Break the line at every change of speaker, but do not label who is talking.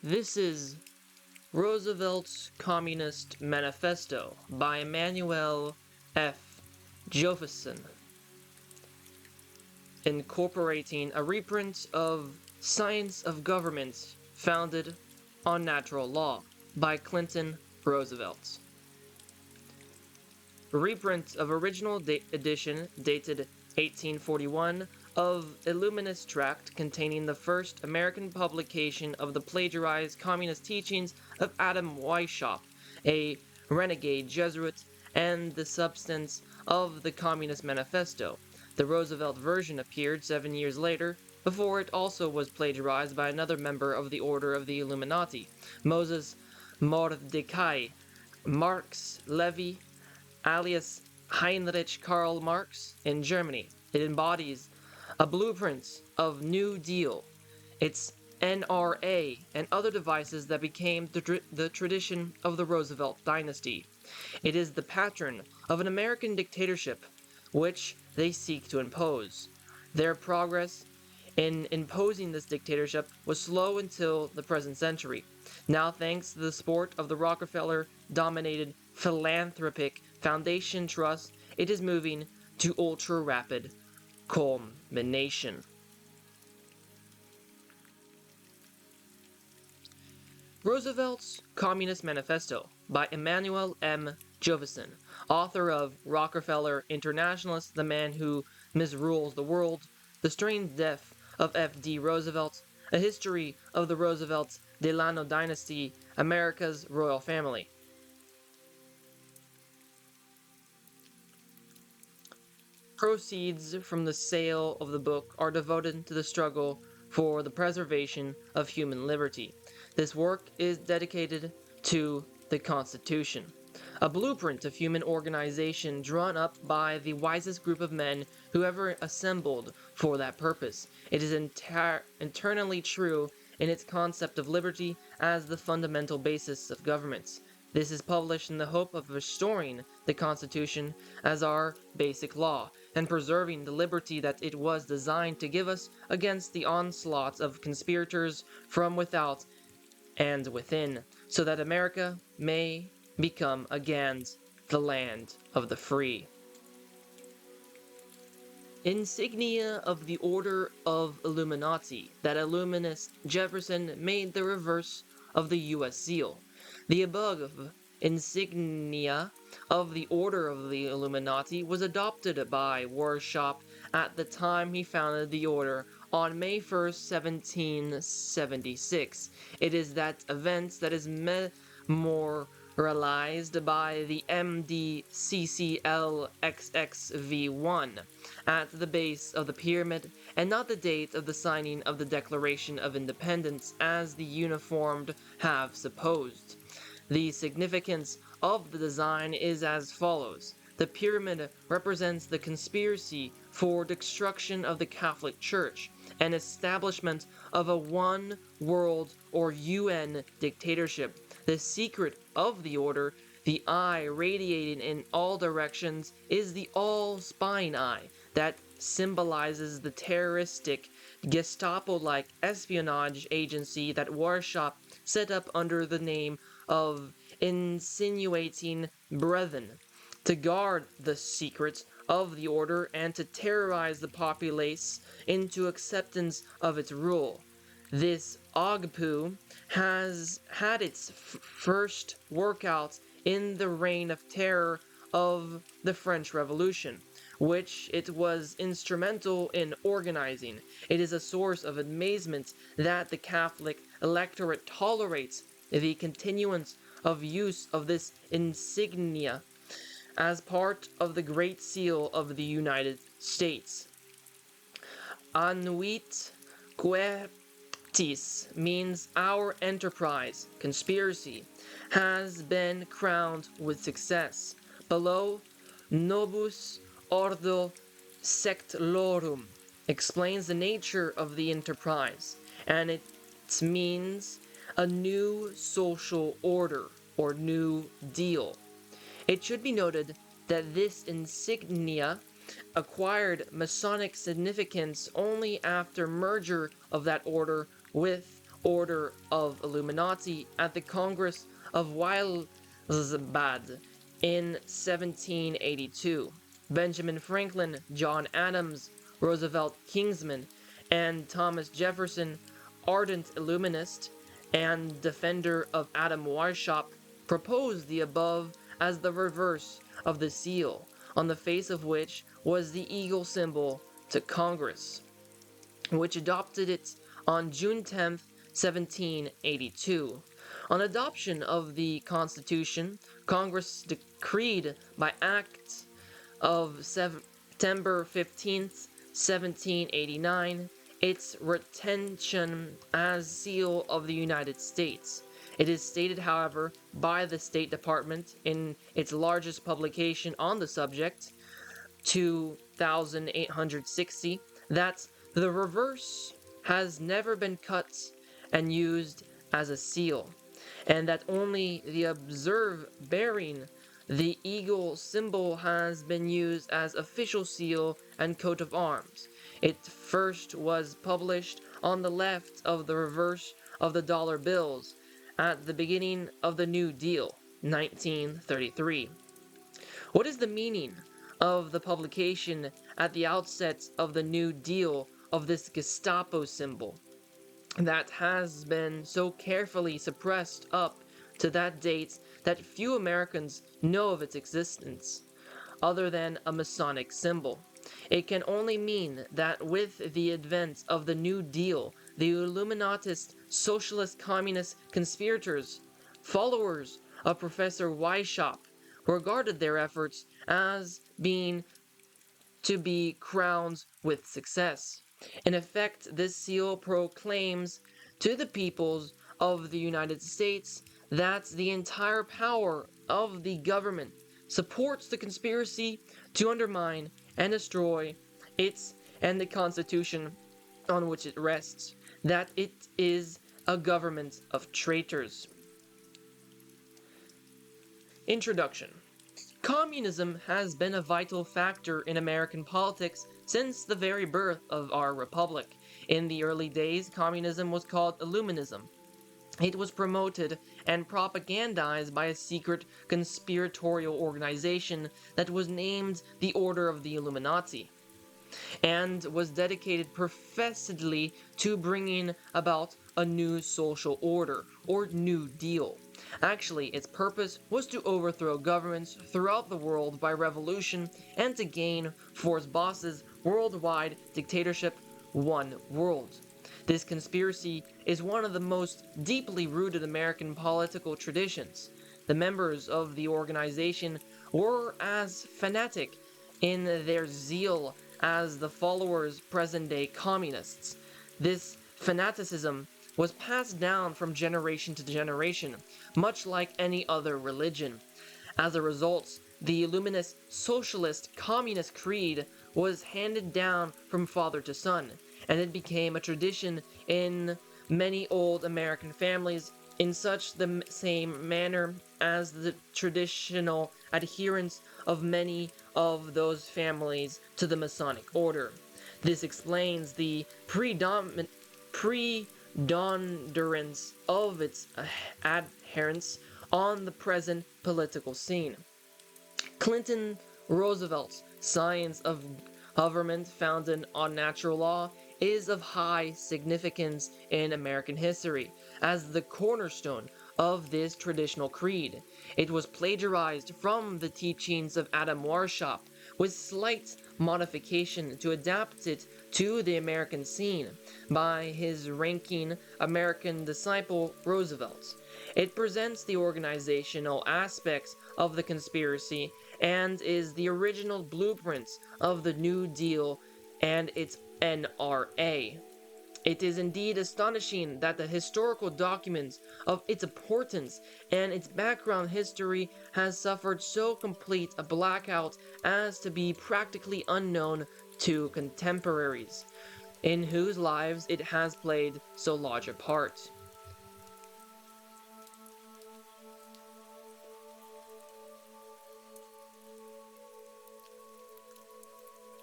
This is Roosevelt's Communist Manifesto by Emanuel F. Josephson, incorporating a reprint of Science of Government founded on Natural Law by Clinton Roosevelt. A reprint of original edition dated 1841 of Illuminist tract containing the first American publication of the plagiarized communist teachings of Adam Weishaupt, a renegade Jesuit, and the substance of the Communist Manifesto. The Roosevelt version appeared 7 years later, before it also was plagiarized by another member of the Order of the Illuminati, Moses Mordecai Marx Levy, alias Heinrich Karl Marx, in Germany. It embodies a blueprint of New Deal, its NRA, and other devices that became the tradition of the Roosevelt dynasty. It is the pattern of an American dictatorship, which they seek to impose. Their progress in imposing this dictatorship was slow until the present century. Now, thanks to the support of the Rockefeller-dominated philanthropic Foundation Trust, it is moving to ultra-rapid culmination. Roosevelt's Communist Manifesto by Emanuel M. Josephson, author of Rockefeller Internationalist, The Man Who Misrules the World, The Strange Death of F.D. Roosevelt, A History of the Roosevelt Delano Dynasty, America's Royal Family. Proceeds from the sale of the book are devoted to the struggle for the preservation of human liberty. This work is dedicated to the Constitution, a blueprint of human organization drawn up by the wisest group of men who ever assembled for that purpose. It is internally true in its concept of liberty as the fundamental basis of governments. This is published in the hope of restoring the Constitution as our basic law, and preserving the liberty that it was designed to give us against the onslaughts of conspirators from without and within, so that America may become again the land of the free. Insignia of the Order of Illuminati. That Illuminist Jefferson made the reverse of the U.S. seal. The above insignia of the Order of the Illuminati was adopted by Weishaupt at the time he founded the order on May 1st, 1776. It is that event that is memorialized by the MDCCLXXV1 at the base of the pyramid, and not the date of the signing of the Declaration of Independence as the uniformed have supposed. The significance of the design is as follows. The pyramid represents the conspiracy for destruction of the Catholic Church and establishment of a one world or UN dictatorship. The secret of the order, the eye radiating in all directions, is the all-spying eye that symbolizes the terroristic, Gestapo-like espionage agency that Weishaupt set up under the name of Insinuating Brethren, to guard the secrets of the order and to terrorize the populace into acceptance of its rule. This Ogpu has had its first workout in the Reign of Terror of the French Revolution, which it was instrumental in organizing. It is a source of amazement that the Catholic electorate tolerates the continuance of use of this insignia as part of the Great Seal of the United States. Anuit Quaestis means our enterprise, conspiracy, has been crowned with success. Below, Novus Ordo Seclorum explains the nature of the enterprise, and it means a new social order or New Deal. It should be noted that this insignia acquired Masonic significance only after merger of that order with Order of Illuminati at the Congress of Wylsbad in 1782. Benjamin Franklin, John Adams, Roosevelt Kingsman, and Thomas Jefferson, ardent Illuminist and defender of Adam Weishaupt, proposed the above as the reverse of the seal, on the face of which was the eagle symbol, to Congress, which adopted it on June 10, 1782. On adoption of the Constitution, Congress decreed by Act of September 15, 1789, its retention as seal of the United States. It is stated, however, by the State Department in its largest publication on the subject, 2860, that the reverse has never been cut and used as a seal, and that only the observe bearing the eagle symbol has been used as official seal and coat of arms. It first was published on the left of the reverse of the dollar bills at the beginning of the New Deal, 1933. What is the meaning of the publication at the outset of the New Deal of this Gestapo symbol that has been so carefully suppressed up to that date that few Americans know of its existence, other than a Masonic symbol? It can only mean that with the advent of the New Deal, the Illuminatist, socialist, communist conspirators, followers of Professor Weishaupt, regarded their efforts as being to be crowned with success. In effect, this seal proclaims to the peoples of the United States that the entire power of the government supports the conspiracy to undermine and destroy it and the Constitution on which it rests, that it is a government of traitors. Introduction. Communism has been a vital factor in American politics since the very birth of our republic. In the early days, communism was called Illuminism. It was promoted and propagandized by a secret conspiratorial organization that was named the Order of the Illuminati, and was dedicated professedly to bringing about a new social order, or New Deal. Actually, its purpose was to overthrow governments throughout the world by revolution and to gain for its bosses worldwide dictatorship, one world. This conspiracy is one of the most deeply rooted American political traditions. The members of the organization were as fanatic in their zeal as the followers present-day communists. This fanaticism was passed down from generation to generation, much like any other religion. As a result, the Illuminist socialist communist creed was handed down from father to son, and it became a tradition in many old American families in such the same manner as the traditional adherence of many of those families to the Masonic order. This explains the predominance of its adherents on the present political scene. Clinton Roosevelt's science of government founded on natural law is of high significance in American history as the cornerstone of this traditional creed. It was plagiarized from the teachings of Adam Weishaupt with slight modification to adapt it to the American scene by his ranking American disciple Roosevelt. It presents the organizational aspects of the conspiracy and is the original blueprint of the New Deal and its NRA. It is indeed astonishing that the historical documents of its importance and its background history has suffered so complete a blackout as to be practically unknown to contemporaries, in whose lives it has played so large a part.